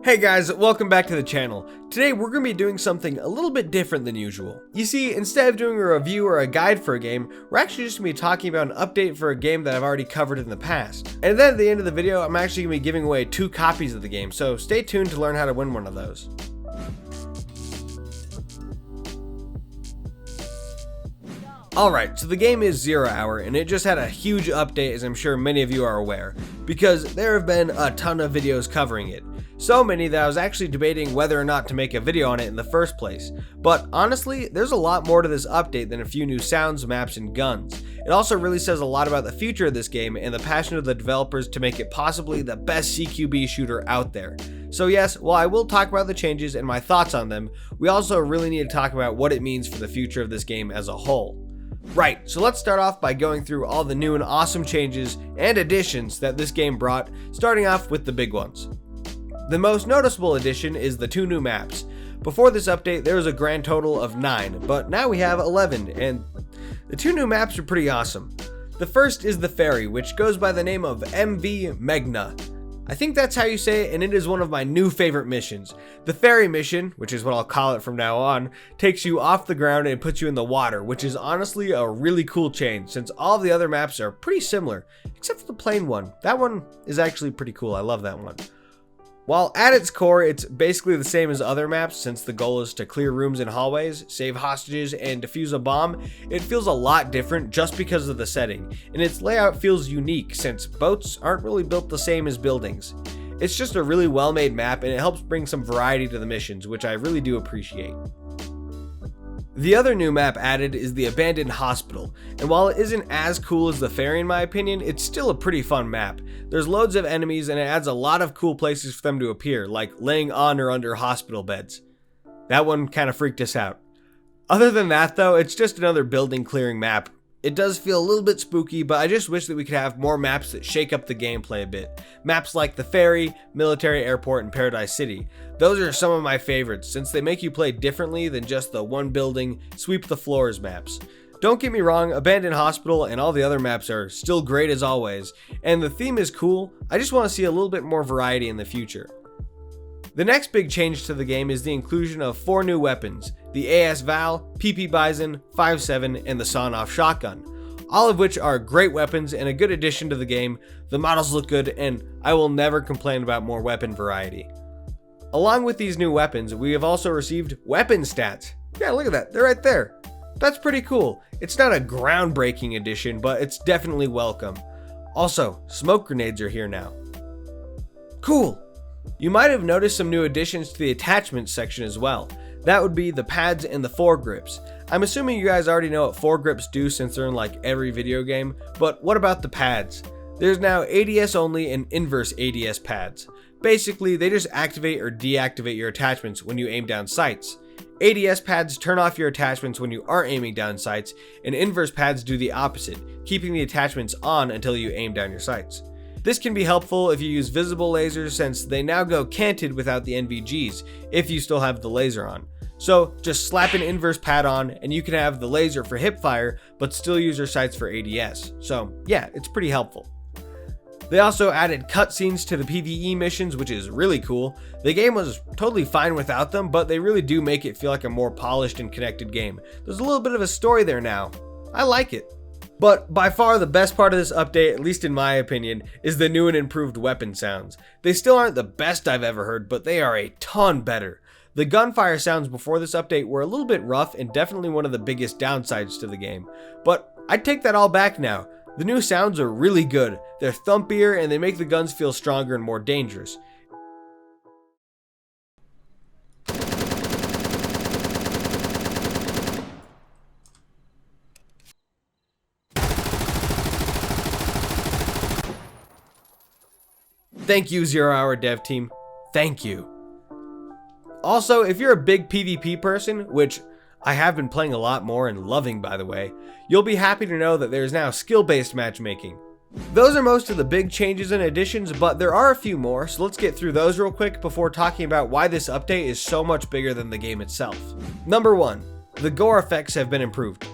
Hey guys, welcome back to the channel. Today we're going to be doing something a little bit different than usual. You see, instead of doing a review or a guide for a game, we're actually just going to be talking about an update for a game that I've already covered in the past. And then at the end of the video, I'm actually going to be giving away 2 copies of the game, so stay tuned to learn how to win one of those. Alright, so the game is 0 Hour, and it just had a huge update, as I'm sure many of you are aware, because there have been a ton of videos covering it. So many that I was actually debating whether or not to make a video on it in the first place. But honestly, there's a lot more to this update than a few new sounds, maps, and guns. It also really says a lot about the future of this game and the passion of the developers to make it possibly the best CQB shooter out there. So yes, while I will talk about the changes and my thoughts on them, we also really need to talk about what it means for the future of this game as a whole. Right, so let's start off by going through all the new and awesome changes and additions that this game brought, starting off with the big ones. The most noticeable addition is the 2 new maps. Before this update, there was a grand total of 9, but now we have 11, and the 2 new maps are pretty awesome. The first is the ferry, which goes by the name of MV Meghna. I think that's how you say it, and it is one of my new favorite missions. The ferry mission, which is what I'll call it from now on, takes you off the ground and puts you in the water, which is honestly a really cool change, since all of the other maps are pretty similar, except for the plane one. That one is actually pretty cool, I love that one. While at its core, it's basically the same as other maps, since the goal is to clear rooms and hallways, save hostages, and defuse a bomb, it feels a lot different just because of the setting, and its layout feels unique since boats aren't really built the same as buildings. It's just a really well-made map, and it helps bring some variety to the missions, which I really do appreciate. The other new map added is the Abandoned Hospital, and while it isn't as cool as the ferry in my opinion, it's still a pretty fun map. There's loads of enemies and it adds a lot of cool places for them to appear, like laying on or under hospital beds. That one kind of freaked us out. Other than that though, it's just another building clearing map. It does feel a little bit spooky, but I just wish that we could have more maps that shake up the gameplay a bit. Maps like the ferry, military airport, and Paradise City. Those are some of my favorites, since they make you play differently than just the one building, sweep the floors maps. Don't get me wrong, Abandoned Hospital and all the other maps are still great as always, and the theme is cool. I just want to see a little bit more variety in the future. The next big change to the game is the inclusion of 4 new weapons, the AS Val, PP Bison, 5.7, and the sawn-off shotgun, all of which are great weapons and a good addition to the game. The models look good, and I will never complain about more weapon variety. Along with these new weapons, we have also received weapon stats. Yeah, look at that, they're right there. That's pretty cool. It's not a groundbreaking addition, but it's definitely welcome. Also, smoke grenades are here now. Cool! You might have noticed some new additions to the attachments section as well. That would be the pads and the foregrips. I'm assuming you guys already know what foregrips do since they're in like every video game, but what about the pads? There's now ADS only and inverse ADS pads. Basically, they just activate or deactivate your attachments when you aim down sights. ADS pads turn off your attachments when you aren't aiming down sights, and inverse pads do the opposite, keeping the attachments on until you aim down your sights. This can be helpful if you use visible lasers, since they now go canted without the NVGs if you still have the laser on. So just slap an inverse pad on and you can have the laser for hip fire but still use your sights for ADS. So yeah, it's pretty helpful. They also added cutscenes to the PvE missions, which is really cool. The game was totally fine without them, but they really do make it feel like a more polished and connected game. There's a little bit of a story there now. I like it. But by far the best part of this update, at least in my opinion, is the new and improved weapon sounds. They still aren't the best I've ever heard, but they are a ton better. The gunfire sounds before this update were a little bit rough and definitely one of the biggest downsides to the game. But I take that all back now. The new sounds are really good. They're thumpier and they make the guns feel stronger and more dangerous. Thank you, 0 Hour dev team. Thank you. Also, if you're a big PvP person, which I have been playing a lot more and loving by the way, you'll be happy to know that there's now skill-based matchmaking. Those are most of the big changes and additions, but there are a few more, so let's get through those real quick before talking about why this update is so much bigger than the game itself. Number 1, the gore effects have been improved.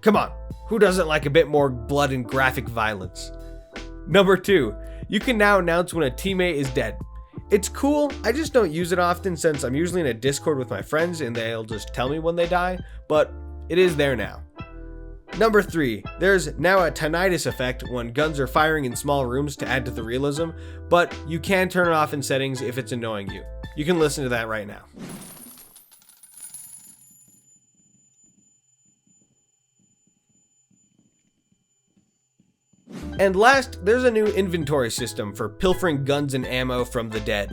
Come on, who doesn't like a bit more blood and graphic violence? Number 2, you can now announce when a teammate is dead. It's cool, I just don't use it often since I'm usually in a Discord with my friends and they'll just tell me when they die, but it is there now. Number 3, there's now a tinnitus effect when guns are firing in small rooms to add to the realism, but you can turn it off in settings if it's annoying you. You can listen to that right now. And last, there's a new inventory system for pilfering guns and ammo from the dead.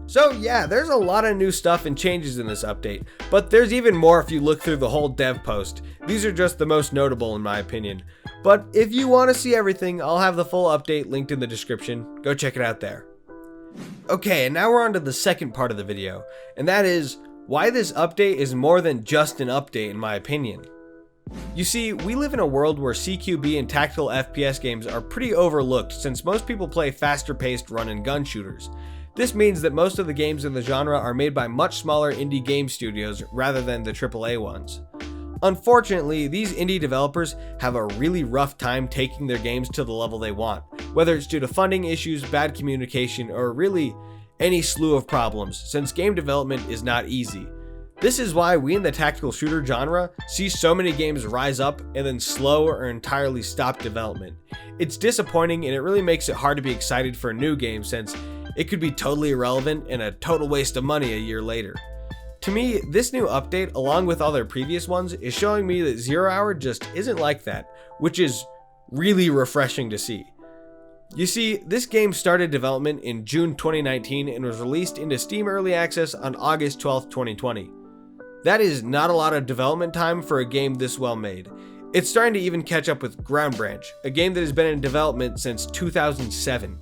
So yeah, there's a lot of new stuff and changes in this update, but there's even more if you look through the whole dev post. These are just the most notable in my opinion. But if you want to see everything, I'll have the full update linked in the description. Go check it out there. Okay, and now we're on to the second part of the video, and that is why this update is more than just an update in my opinion. You see, we live in a world where CQB and tactical FPS games are pretty overlooked since most people play faster paced run and gun shooters. This means that most of the games in the genre are made by much smaller indie game studios rather than the AAA ones. Unfortunately, these indie developers have a really rough time taking their games to the level they want, whether it's due to funding issues, bad communication, or really any slew of problems, since game development is not easy. This is why we in the tactical shooter genre see so many games rise up and then slow or entirely stop development. It's disappointing and it really makes it hard to be excited for a new game since it could be totally irrelevant and a total waste of money a year later. To me, this new update, along with all their previous ones, is showing me that 0 Hour just isn't like that, which is really refreshing to see. You see, this game started development in June 2019 and was released into Steam Early Access on August 12, 2020. That is not a lot of development time for a game this well made. It's starting to even catch up with Ground Branch, a game that has been in development since 2007.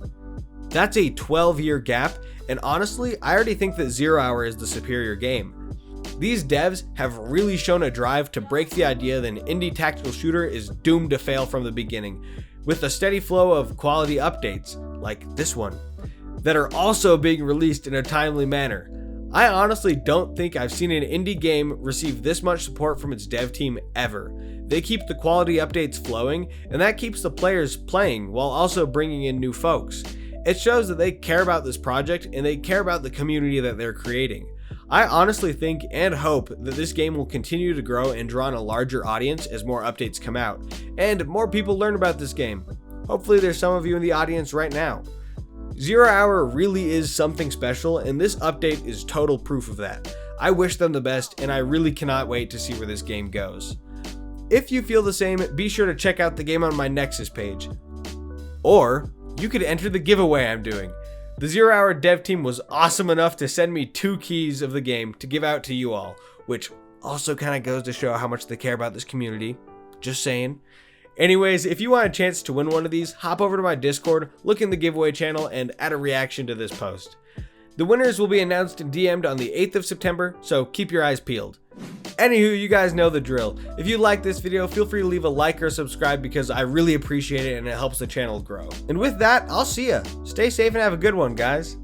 That's a 12-year gap, and honestly, I already think that 0 Hour is the superior game. These devs have really shown a drive to break the idea that an indie tactical shooter is doomed to fail from the beginning, with a steady flow of quality updates, like this one, that are also being released in a timely manner. I honestly don't think I've seen an indie game receive this much support from its dev team ever. They keep the quality updates flowing, and that keeps the players playing while also bringing in new folks. It shows that they care about this project and they care about the community that they're creating. I honestly think and hope that this game will continue to grow and draw in a larger audience as more updates come out, and more people learn about this game. Hopefully there's some of you in the audience right now. 0 Hour really is something special, and this update is total proof of that. I wish them the best, and I really cannot wait to see where this game goes. If you feel the same, be sure to check out the game on my Nexus page. Or, you could enter the giveaway I'm doing. The 0 Hour dev team was awesome enough to send me 2 keys of the game to give out to you all, which also kind of goes to show how much they care about this community. Just saying. Anyways, if you want a chance to win one of these, hop over to my Discord, look in the giveaway channel, and add a reaction to this post. The winners will be announced and DM'd on the 8th of September, so keep your eyes peeled. Anywho, you guys know the drill. If you like this video, feel free to leave a like or subscribe because I really appreciate it and it helps the channel grow. And with that, I'll see ya. Stay safe and have a good one, guys.